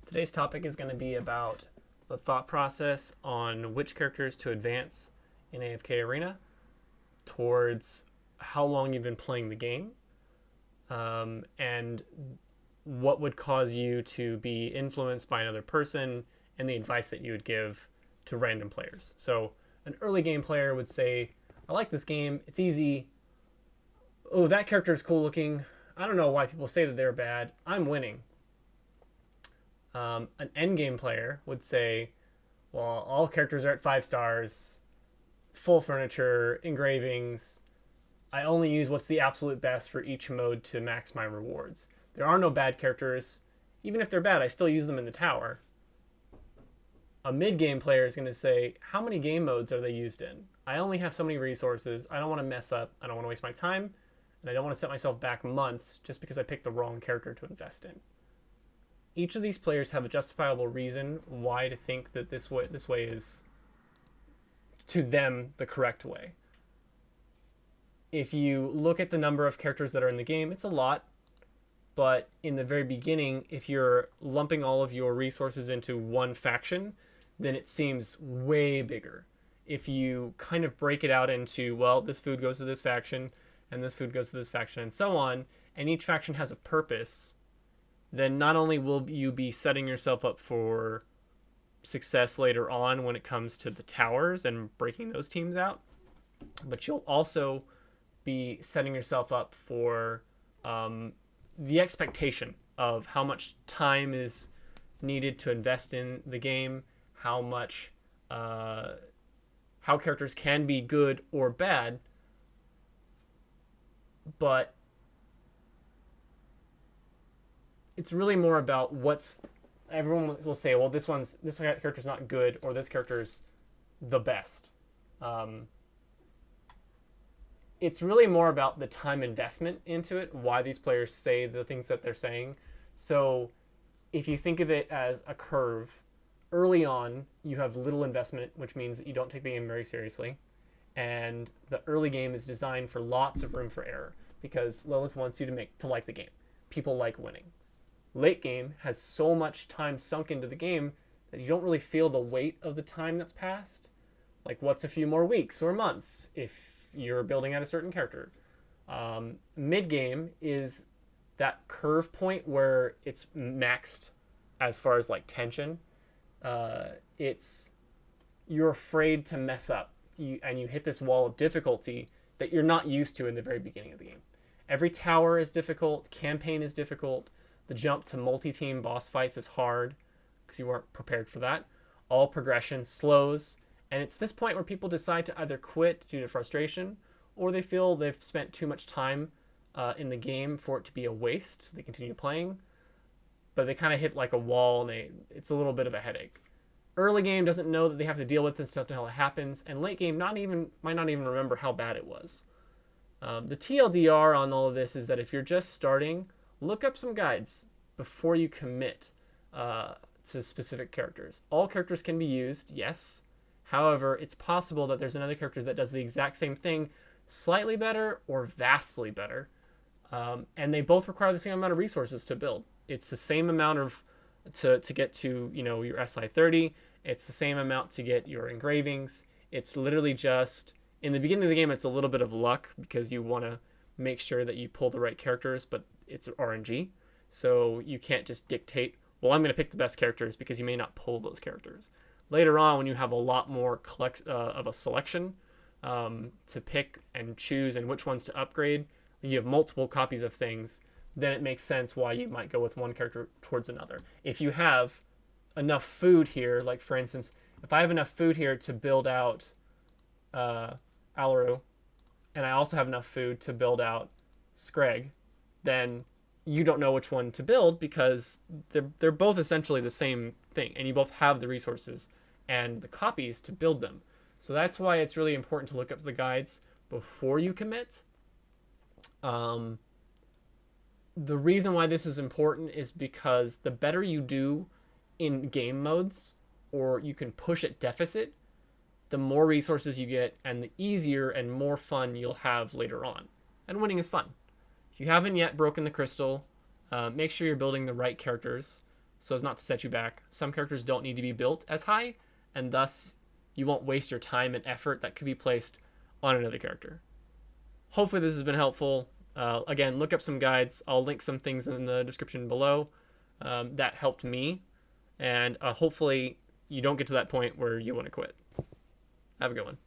Today's topic is going to be about the thought process on which characters to advance in AFK Arena towards how long you've been playing the game, and what would cause you to be influenced by another person and the advice that you would give to random players. So, an early game player would say, I like this game, it's easy. Oh, that character is cool looking. I don't know why people say that they're bad. I'm winning. An end game player would say, well, all characters are at 5 stars, full furniture, engravings. I only use what's the absolute best for each mode to max my rewards. There are no bad characters. Even if they're bad, I still use them in the tower. A mid game player is going to say, how many game modes are they used in? I only have so many resources. I don't want to mess up. I don't want to waste my time. And I don't want to set myself back months just because I picked the wrong character to invest in. Each of these players have a justifiable reason why to think that this way is, to them, the correct way. If you look at the number of characters that are in the game, it's a lot. But in the very beginning, if you're lumping all of your resources into one faction, then it seems way bigger. If you kind of break it out into, well, this food goes to this faction, and this food goes to this faction, and so on, and each faction has a purpose, then not only will you be setting yourself up for success later on when it comes to the towers and breaking those teams out, but you'll also be setting yourself up for the expectation of how much time is needed to invest in the game, how characters can be good or bad, but it's really more about everyone will say, well, this character's not good, or this character's the best. It's really more about the time investment into it, why these players say the things that they're saying. So if you think of it as a curve, early on you have little investment, which means that you don't take the game very seriously. And the early game is designed for lots of room for error because Lilith wants you to like the game. People like winning. Late game has so much time sunk into the game that you don't really feel the weight of the time that's passed. Like, what's a few more weeks or months if you're building out a certain character? Mid game is that curve point where it's maxed as far as like tension. You're afraid to mess up, and you hit this wall of difficulty that you're not used to in the very beginning of the game. Every tower is difficult, campaign is difficult, the jump to multi-team boss fights is hard because you weren't prepared for that. All progression slows, and it's this point where people decide to either quit due to frustration, or they feel they've spent too much time in the game for it to be a waste, so they continue playing. But they kind of hit like a wall, and it's a little bit of a headache. Early game doesn't know that they have to deal with this stuff until it happens, and late game might not even remember how bad it was. The TLDR on all of this is that if you're just starting, look up some guides before you commit to specific characters. All characters can be used, yes. However, it's possible that there's another character that does the exact same thing, slightly better or vastly better, and they both require the same amount of resources to build. It's the same amount of to get to your SI30. It's the same amount to get your engravings. It's literally just in the beginning of the game. It's a little bit of luck because you want to make sure that you pull the right characters, but it's RNG, so you can't just dictate, well, I'm going to pick the best characters, because you may not pull those characters. Later on, when you have a lot more of a selection to pick and choose and which ones to upgrade, you have multiple copies of things, then it makes sense why you might go with one character towards another. If you have enough food here, like for instance, if I have enough food here to build out Alaru, and I also have enough food to build out Screg, then you don't know which one to build because they're both essentially the same thing, and you both have the resources and the copies to build them. So that's why it's really important to look up the guides before you commit. The reason why this is important is because the better you do in game modes, or you can push at deficit, the more resources you get and the easier and more fun you'll have later on. And winning is fun. If you haven't yet broken the crystal, make sure you're building the right characters. so as not to set you back. Some characters don't need to be built as high, and thus you won't waste your time and effort that could be placed on another character. Hopefully this has been helpful. Again, look up some guides. I'll link some things in the description below that helped me, and hopefully you don't get to that point where you want to quit. Have a good one.